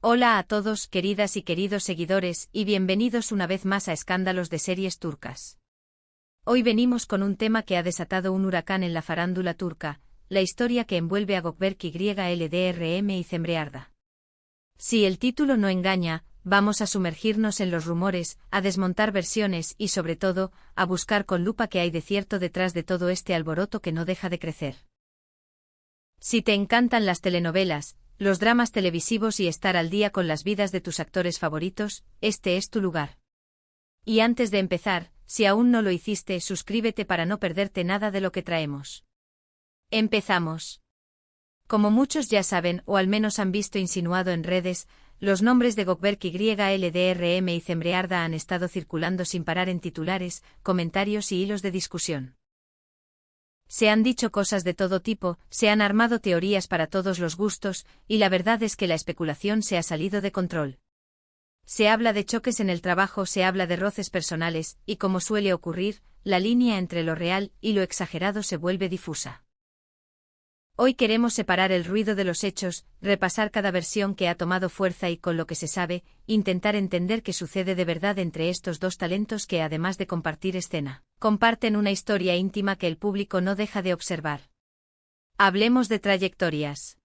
Hola a todos, queridas y queridos seguidores, y bienvenidos una vez más a Escándalos de Series Turcas. Hoy venimos con un tema que ha desatado un huracán en la farándula turca, la historia que envuelve a Gökberk Yıldırım y Cemre Arda. Si el título no engaña, vamos a sumergirnos en los rumores, a desmontar versiones y sobre todo, a buscar con lupa qué hay de cierto detrás de todo este alboroto que no deja de crecer. Si te encantan las telenovelas, los dramas televisivos y estar al día con las vidas de tus actores favoritos, este es tu lugar. Y antes de empezar, si aún no lo hiciste, suscríbete para no perderte nada de lo que traemos. Empezamos. Como muchos ya saben o al menos han visto insinuado en redes, los nombres de Gökberk Yıldırım y Cemre Arda han estado circulando sin parar en titulares, comentarios y hilos de discusión. Se han dicho cosas de todo tipo, se han armado teorías para todos los gustos, y la verdad es que la especulación se ha salido de control. Se habla de choques en el trabajo, se habla de roces personales, y como suele ocurrir, la línea entre lo real y lo exagerado se vuelve difusa. Hoy queremos separar el ruido de los hechos, repasar cada versión que ha tomado fuerza y con lo que se sabe, intentar entender qué sucede de verdad entre estos dos talentos que además de compartir escena, comparten una historia íntima que el público no deja de observar. Hablemos de trayectorias.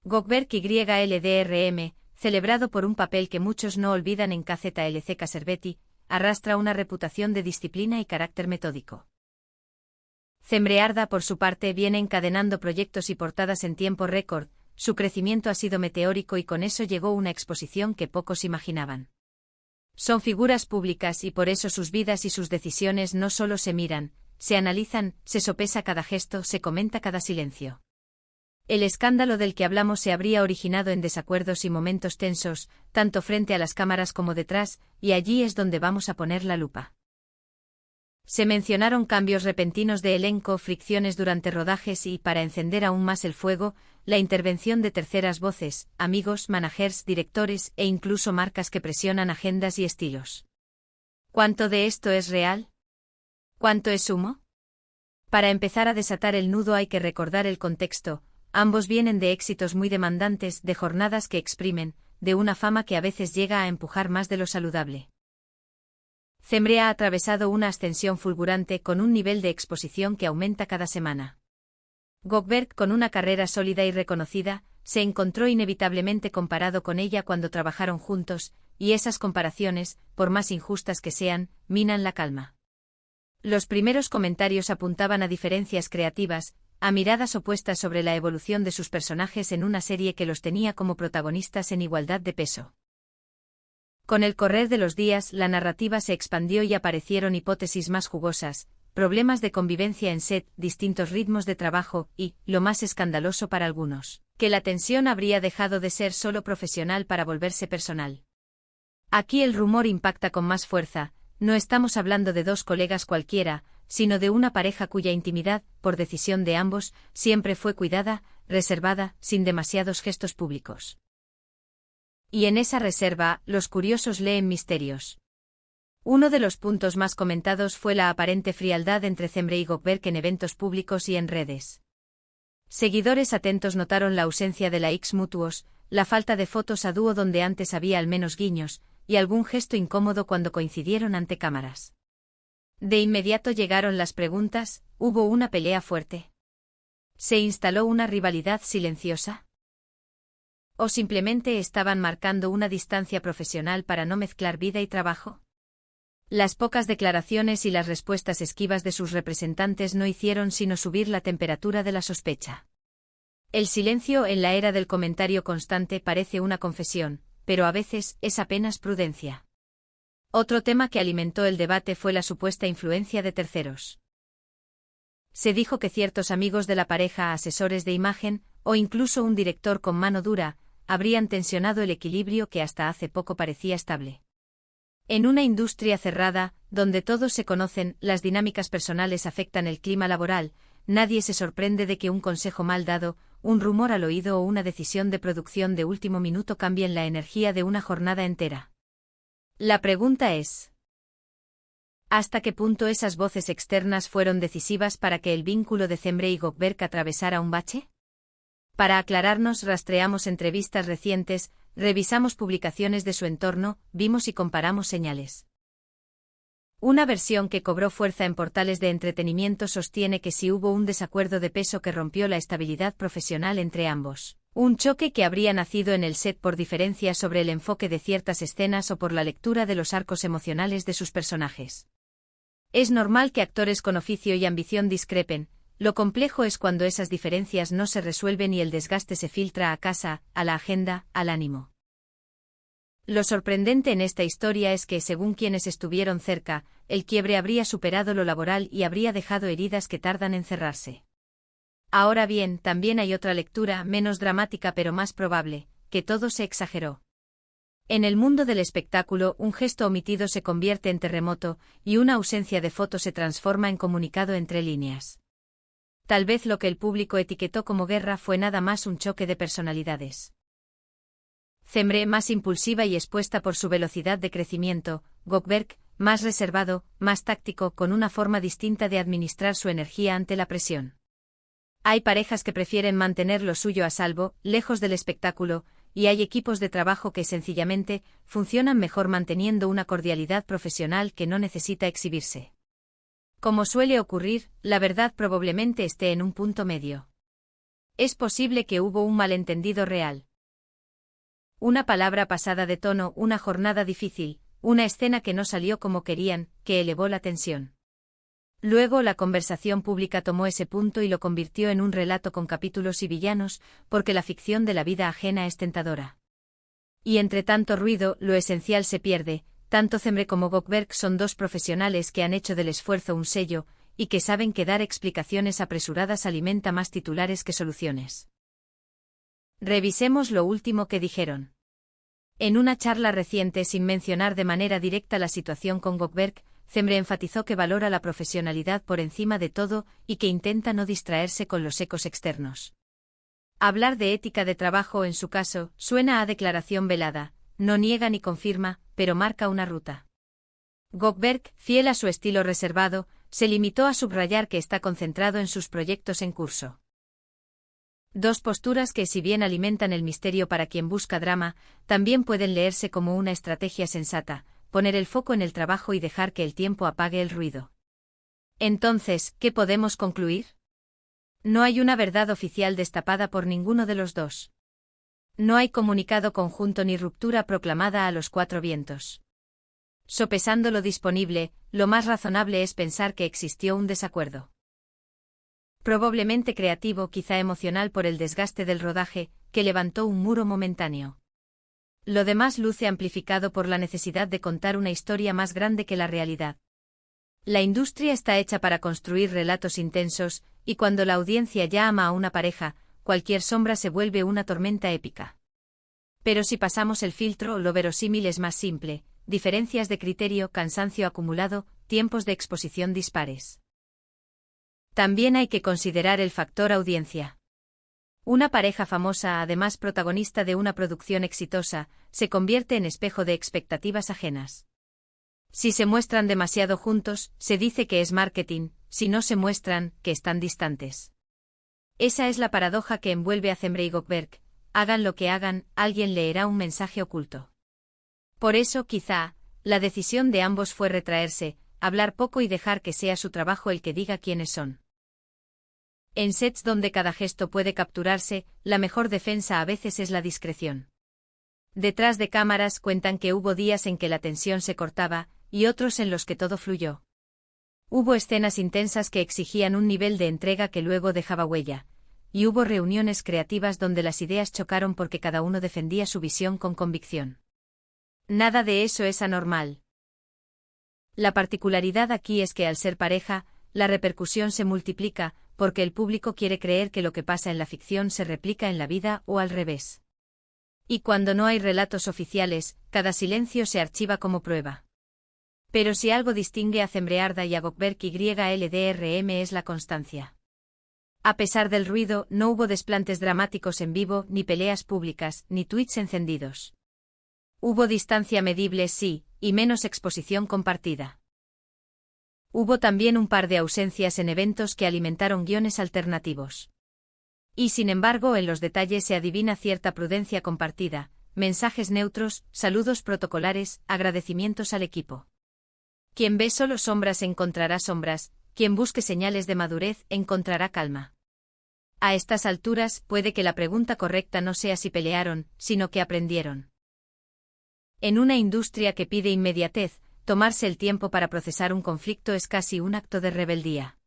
Gökberk Yıldırım, celebrado por un papel que muchos no olvidan en KZLC Kaserveti, arrastra una reputación de disciplina y carácter metódico. Cemre Arda, por su parte, viene encadenando proyectos y portadas en tiempo récord, su crecimiento ha sido meteórico y con eso llegó una exposición que pocos imaginaban. Son figuras públicas y por eso sus vidas y sus decisiones no solo se miran, se analizan, se sopesa cada gesto, se comenta cada silencio. El escándalo del que hablamos se habría originado en desacuerdos y momentos tensos, tanto frente a las cámaras como detrás, y allí es donde vamos a poner la lupa. Se mencionaron cambios repentinos de elenco, fricciones durante rodajes y, para encender aún más el fuego, la intervención de terceras voces, amigos, managers, directores e incluso marcas que presionan agendas y estilos. ¿Cuánto de esto es real? ¿Cuánto es humo? Para empezar a desatar el nudo hay que recordar el contexto, ambos vienen de éxitos muy demandantes, de jornadas que exprimen, de una fama que a veces llega a empujar más de lo saludable. Cemre ha atravesado una ascensión fulgurante con un nivel de exposición que aumenta cada semana. Gökberk, con una carrera sólida y reconocida, se encontró inevitablemente comparado con ella cuando trabajaron juntos, y esas comparaciones, por más injustas que sean, minan la calma. Los primeros comentarios apuntaban a diferencias creativas, a miradas opuestas sobre la evolución de sus personajes en una serie que los tenía como protagonistas en igualdad de peso. Con el correr de los días, la narrativa se expandió y aparecieron hipótesis más jugosas, problemas de convivencia en set, distintos ritmos de trabajo y, lo más escandaloso para algunos, que la tensión habría dejado de ser solo profesional para volverse personal. Aquí el rumor impacta con más fuerza, no estamos hablando de dos colegas cualquiera, sino de una pareja cuya intimidad, por decisión de ambos, siempre fue cuidada, reservada, sin demasiados gestos públicos. Y en esa reserva, los curiosos leen misterios. Uno de los puntos más comentados fue la aparente frialdad entre Cemre y Gökberk en eventos públicos y en redes. Seguidores atentos notaron la ausencia de likes mutuos, la falta de fotos a dúo donde antes había al menos guiños, y algún gesto incómodo cuando coincidieron ante cámaras. De inmediato llegaron las preguntas, ¿hubo una pelea fuerte? ¿Se instaló una rivalidad silenciosa? ¿O simplemente estaban marcando una distancia profesional para no mezclar vida y trabajo? Las pocas declaraciones y las respuestas esquivas de sus representantes no hicieron sino subir la temperatura de la sospecha. El silencio en la era del comentario constante parece una confesión, pero a veces es apenas prudencia. Otro tema que alimentó el debate fue la supuesta influencia de terceros. Se dijo que ciertos amigos de la pareja, asesores de imagen, o incluso un director con mano dura, habrían tensionado el equilibrio que hasta hace poco parecía estable. En una industria cerrada, donde todos se conocen, las dinámicas personales afectan el clima laboral, nadie se sorprende de que un consejo mal dado, un rumor al oído o una decisión de producción de último minuto cambien la energía de una jornada entera. La pregunta es: ¿hasta qué punto esas voces externas fueron decisivas para que el vínculo de Cemre y Gökberk atravesara un bache? Para aclararnos, rastreamos entrevistas recientes, revisamos publicaciones de su entorno, vimos y comparamos señales. Una versión que cobró fuerza en portales de entretenimiento sostiene que sí hubo un desacuerdo de peso que rompió la estabilidad profesional entre ambos. Un choque que habría nacido en el set por diferencias sobre el enfoque de ciertas escenas o por la lectura de los arcos emocionales de sus personajes. Es normal que actores con oficio y ambición discrepen, lo complejo es cuando esas diferencias no se resuelven y el desgaste se filtra a casa, a la agenda, al ánimo. Lo sorprendente en esta historia es que, según quienes estuvieron cerca, el quiebre habría superado lo laboral y habría dejado heridas que tardan en cerrarse. Ahora bien, también hay otra lectura, menos dramática pero más probable, que todo se exageró. En el mundo del espectáculo, un gesto omitido se convierte en terremoto, y una ausencia de foto se transforma en comunicado entre líneas. Tal vez lo que el público etiquetó como guerra fue nada más un choque de personalidades. Zemre, más impulsiva y expuesta por su velocidad de crecimiento; Gökberk, más reservado, más táctico, con una forma distinta de administrar su energía ante la presión. Hay parejas que prefieren mantener lo suyo a salvo, lejos del espectáculo, y hay equipos de trabajo que sencillamente funcionan mejor manteniendo una cordialidad profesional que no necesita exhibirse. Como suele ocurrir, la verdad probablemente esté en un punto medio. Es posible que hubo un malentendido real. Una palabra pasada de tono, una jornada difícil, una escena que no salió como querían, que elevó la tensión. Luego la conversación pública tomó ese punto y lo convirtió en un relato con capítulos y villanos, porque la ficción de la vida ajena es tentadora. Y entre tanto ruido, lo esencial se pierde. Tanto Zemre como Gökberk son dos profesionales que han hecho del esfuerzo un sello, y que saben que dar explicaciones apresuradas alimenta más titulares que soluciones. Revisemos lo último que dijeron. En una charla reciente, sin mencionar de manera directa la situación con Gökberk, Zemre enfatizó que valora la profesionalidad por encima de todo y que intenta no distraerse con los ecos externos. Hablar de ética de trabajo en su caso suena a declaración velada, no niega ni confirma, pero marca una ruta. Gökberk, fiel a su estilo reservado, se limitó a subrayar que está concentrado en sus proyectos en curso. Dos posturas que, si bien alimentan el misterio para quien busca drama, también pueden leerse como una estrategia sensata: poner el foco en el trabajo y dejar que el tiempo apague el ruido. Entonces, ¿qué podemos concluir? No hay una verdad oficial destapada por ninguno de los dos. No hay comunicado conjunto ni ruptura proclamada a los cuatro vientos. Sopesando lo disponible, lo más razonable es pensar que existió un desacuerdo. Probablemente creativo, quizá emocional por el desgaste del rodaje, que levantó un muro momentáneo. Lo demás luce amplificado por la necesidad de contar una historia más grande que la realidad. La industria está hecha para construir relatos intensos, y cuando la audiencia ya ama a una pareja, cualquier sombra se vuelve una tormenta épica. Pero si pasamos el filtro, lo verosímil es más simple: diferencias de criterio, cansancio acumulado, tiempos de exposición dispares. También hay que considerar el factor audiencia. Una pareja famosa, además protagonista de una producción exitosa, se convierte en espejo de expectativas ajenas. Si se muestran demasiado juntos, se dice que es marketing; si no se muestran, que están distantes. Esa es la paradoja que envuelve a Zemre y Gökberk. Hagan lo que hagan, alguien leerá un mensaje oculto. Por eso, quizá, la decisión de ambos fue retraerse, hablar poco y dejar que sea su trabajo el que diga quiénes son. En sets donde cada gesto puede capturarse, la mejor defensa a veces es la discreción. Detrás de cámaras cuentan que hubo días en que la tensión se cortaba, y otros en los que todo fluyó. Hubo escenas intensas que exigían un nivel de entrega que luego dejaba huella, y hubo reuniones creativas donde las ideas chocaron porque cada uno defendía su visión con convicción. Nada de eso es anormal. La particularidad aquí es que al ser pareja, la repercusión se multiplica, porque el público quiere creer que lo que pasa en la ficción se replica en la vida o al revés. Y cuando no hay relatos oficiales, cada silencio se archiva como prueba. Pero si algo distingue a Zemre Arda y a Gökberk YLDRM es la constancia. A pesar del ruido, no hubo desplantes dramáticos en vivo, ni peleas públicas, ni tweets encendidos. Hubo distancia medible, sí, y menos exposición compartida. Hubo también un par de ausencias en eventos que alimentaron guiones alternativos. Y sin embargo, en los detalles se adivina cierta prudencia compartida: mensajes neutros, saludos protocolares, agradecimientos al equipo. Quien ve solo sombras encontrará sombras, quien busque señales de madurez encontrará calma. A estas alturas, puede que la pregunta correcta no sea si pelearon, sino que aprendieron. En una industria que pide inmediatez, tomarse el tiempo para procesar un conflicto es casi un acto de rebeldía.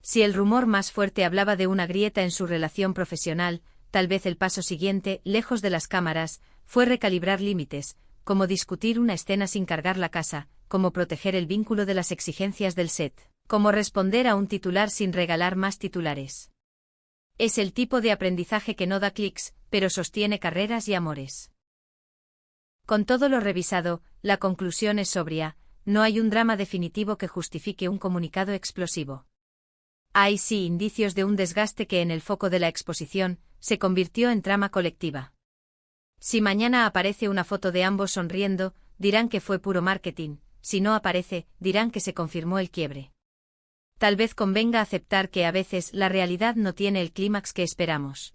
Si el rumor más fuerte hablaba de una grieta en su relación profesional, tal vez el paso siguiente, lejos de las cámaras, fue recalibrar límites, como discutir una escena sin cargar la casa, como proteger el vínculo de las exigencias del set, como responder a un titular sin regalar más titulares. Es el tipo de aprendizaje que no da clics, pero sostiene carreras y amores. Con todo lo revisado, la conclusión es sobria: no hay un drama definitivo que justifique un comunicado explosivo. Hay sí indicios de un desgaste que en el foco de la exposición se convirtió en trama colectiva. Si mañana aparece una foto de ambos sonriendo, dirán que fue puro marketing; si no aparece, dirán que se confirmó el quiebre. Tal vez convenga aceptar que a veces la realidad no tiene el clímax que esperamos.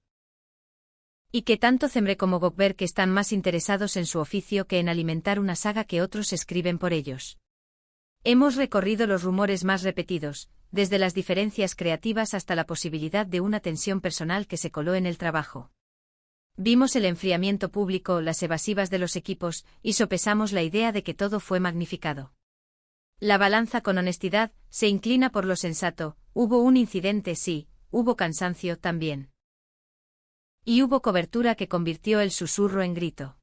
Y que tanto Zemre como Goldberg están más interesados en su oficio que en alimentar una saga que otros escriben por ellos. Hemos recorrido los rumores más repetidos, desde las diferencias creativas hasta la posibilidad de una tensión personal que se coló en el trabajo. Vimos el enfriamiento público, las evasivas de los equipos, y sopesamos la idea de que todo fue magnificado. La balanza con honestidad se inclina por lo sensato: hubo un incidente, sí; hubo cansancio también. Y hubo cobertura que convirtió el susurro en grito.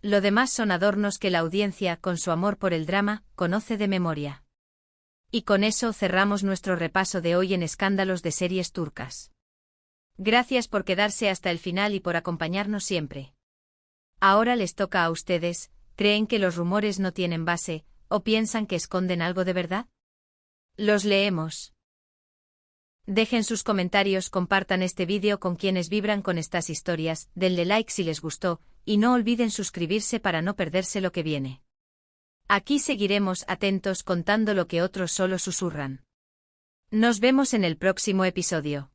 Lo demás son adornos que la audiencia, con su amor por el drama, conoce de memoria. Y con eso cerramos nuestro repaso de hoy en Escándalos de Series Turcas. Gracias por quedarse hasta el final y por acompañarnos siempre. Ahora les toca a ustedes: ¿creen que los rumores no tienen base, o piensan que esconden algo de verdad? Los leemos. Dejen sus comentarios, compartan este vídeo con quienes vibran con estas historias, denle like si les gustó, y no olviden suscribirse para no perderse lo que viene. Aquí seguiremos atentos contando lo que otros solo susurran. Nos vemos en el próximo episodio.